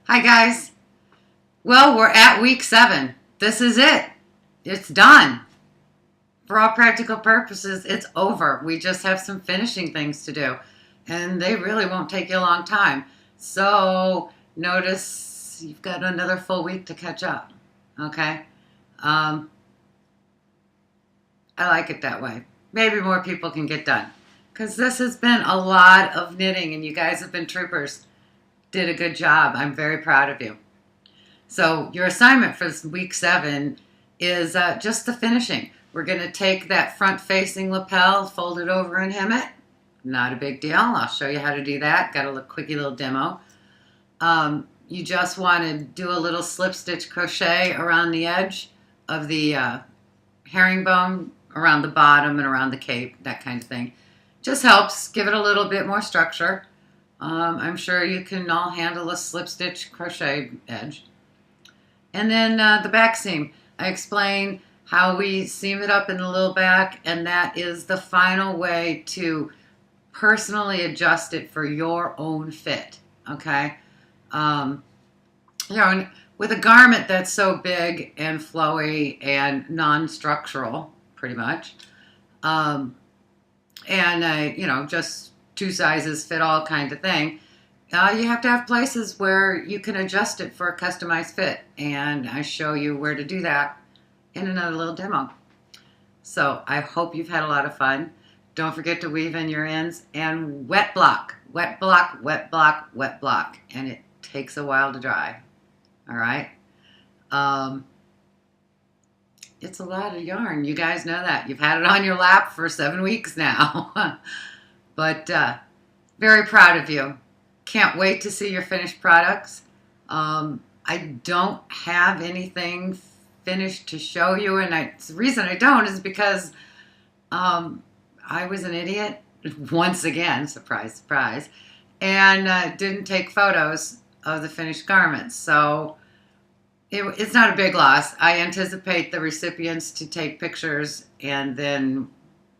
Hi, guys. Well, we're at week 7. This is it. It's done. For all practical purposes, it's over. We just have some finishing things to do, and they really won't take you a long time. So, notice you've got another full week to catch up. Okay? Um, I like it that way. Maybe more people can get done. Because this has been a lot of knitting, and you guys have been troopers. Did a good job. I'm very proud of you. So your assignment for week 7 is just the finishing. We're going to take that front-facing lapel, fold it over and hem it. Not a big deal. I'll show you how to do that. Got a quickie little demo. You just want to do a little slip stitch crochet around the edge of the herringbone, around the bottom and around the cape, that kind of thing. Just helps give it a little bit more structure. I'm sure you can all handle a slip stitch crochet edge. And then the back seam. I explain how we seam it up in the little back, and that is the final way to personally adjust it for your own fit. Okay? With a garment that's so big and flowy and non-structural, pretty much, just two sizes fit all kind of thing. You have to have places where you can adjust it for a customized fit, and I show you where to do that in another little demo. So I hope you've had a lot of fun. Don't forget to weave in your ends and wet block, wet block, wet block, wet block, and it takes a while to dry. All right. It's a lot of yarn. You guys know that. You've had it on your lap for 7 weeks now. But very proud of you. Can't wait to see your finished products. I don't have anything finished to show you, and the reason I don't is because I was an idiot once again, surprise, surprise, and didn't take photos of the finished garments. So it's not a big loss. I anticipate the recipients to take pictures, and then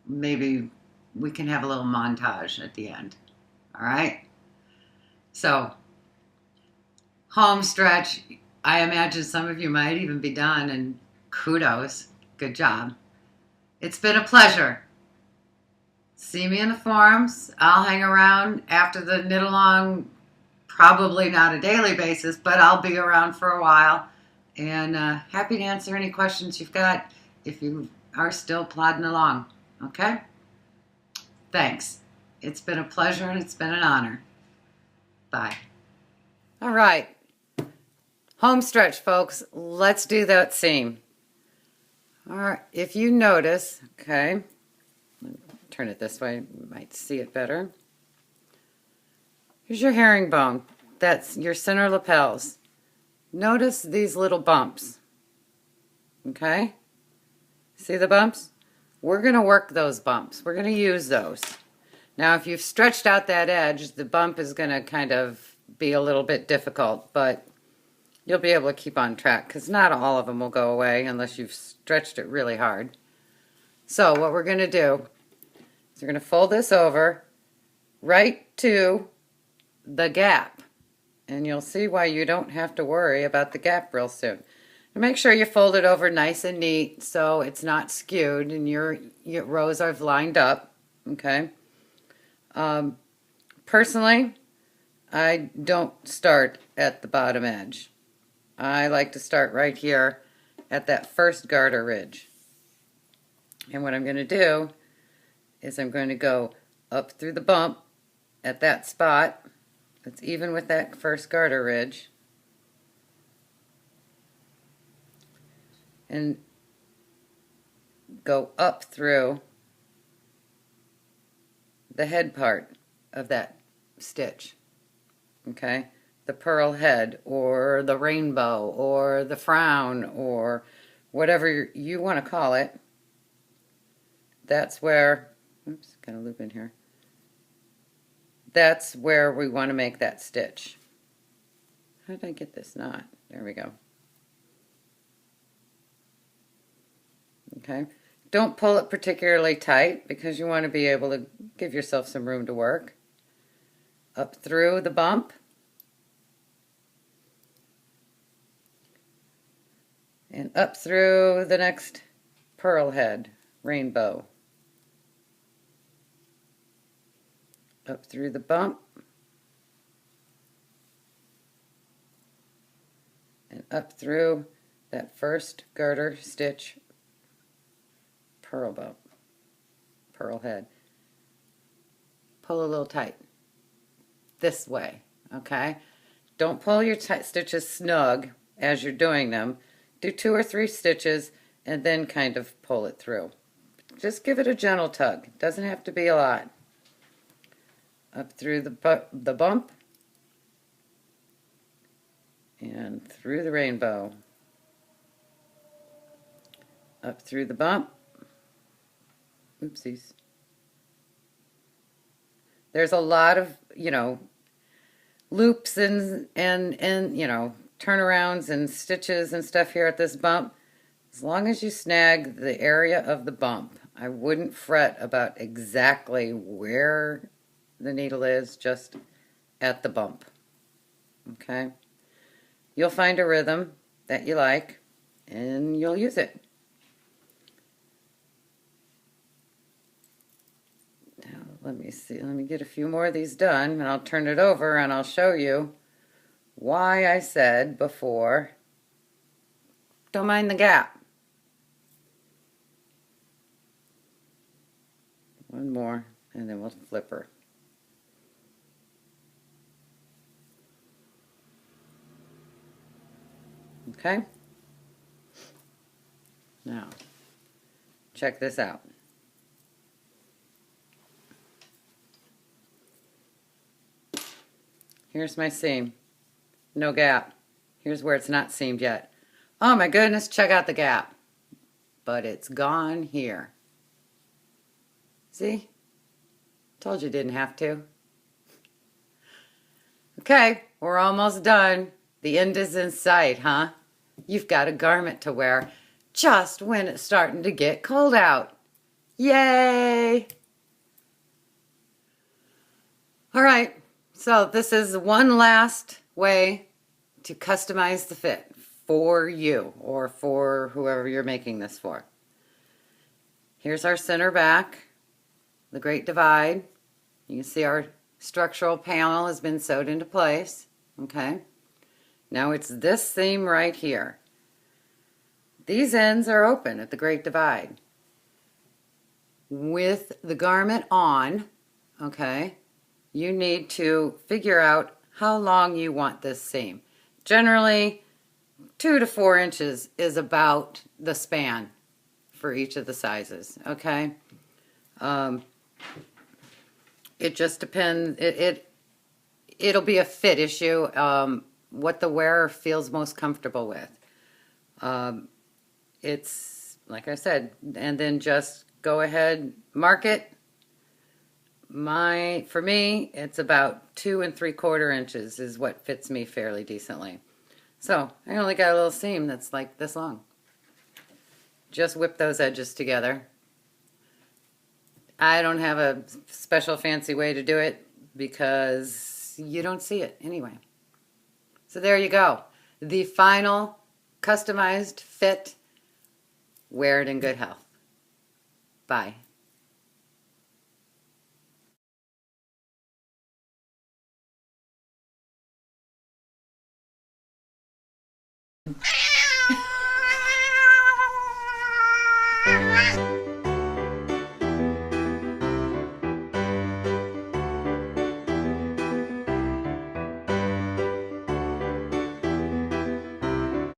maybe we can have a little montage at the end. All right? So, home stretch. I imagine some of you might even be done, and kudos. Good job. It's been a pleasure. See me in the forums. I'll hang around after the knit along, probably not a daily basis, but I'll be around for a while. And happy to answer any questions you've got if you are still plodding along. Okay? Thanks. It's been a pleasure and it's been an honor. Bye. All right. Home stretch, folks. Let's do that seam. All right. If you notice, okay, turn it this way. You might see it better. Here's your herringbone. That's your center lapels. Notice these little bumps. Okay? See the bumps? We're going to work those bumps. We're going to use those. Now, if you've stretched out that edge, the bump is going to kind of be a little bit difficult, but you'll be able to keep on track because not all of them will go away unless you've stretched it really hard. So what we're going to do is we're going to fold this over right to the gap. And you'll see why you don't have to worry about the gap real soon. And make sure you fold it over nice and neat so it's not skewed and your rows are lined up. Okay. Personally, I don't start at the bottom edge. I like to start right here at that first garter ridge. And what I'm going to do is I'm going to go up through the bump at that spot. It's even with that first garter ridge. And go up through the head part of that stitch. Okay? The pearl head or the rainbow or the frown or whatever you want to call it. That's where, oops, got a loop in here. That's where we want to make that stitch. How did I get this knot? There we go. Okay. Don't pull it particularly tight because you want to be able to give yourself some room to work. Up through the bump. And up through the next pearl head, rainbow. Up through the bump. And up through that first garter stitch, pearl bump, pearl head. Pull a little tight. This way, okay? Don't pull your stitches snug as you're doing them. Do 2 or 3 stitches and then kind of pull it through. Just give it a gentle tug. It doesn't have to be a lot. Up through the bump and through the rainbow. Up through the bump. Oopsies. There's a lot of, loops and turnarounds and stitches and stuff here at this bump. As long as you snag the area of the bump, I wouldn't fret about exactly where the needle is, just at the bump. Okay? You'll find a rhythm that you like and you'll use it. Now, let me see. Let me get a few more of these done and I'll turn it over and I'll show you why I said before, don't mind the gap. One more and then we'll flip her. Okay? Now, check this out. Here's my seam. No gap. Here's where it's not seamed yet. Oh my goodness, check out the gap. But it's gone here. See? Told you didn't have to. Okay, we're almost done. The end is in sight, huh? You've got a garment to wear just when it's starting to get cold out. Yay! All right, so this is one last way to customize the fit for you or for whoever you're making this for. Here's our center back, the Great Divide. You can see our structural panel has been sewed into place, okay? Now it's this seam right here. These ends are open at the Great Divide. With the garment on, okay, you need to figure out how long you want this seam. Generally, 2 to 4 inches is about the span for each of the sizes, okay? It just depends. It'll be a fit issue. What the wearer feels most comfortable with. It's, like I said, and then just go ahead, mark it. For me, it's about 2 3/4 inches is what fits me fairly decently. So, I only got a little seam that's like this long. Just whip those edges together. I don't have a special fancy way to do it because you don't see it anyway. So there you go. The final customized fit. Wear it in good health. Bye.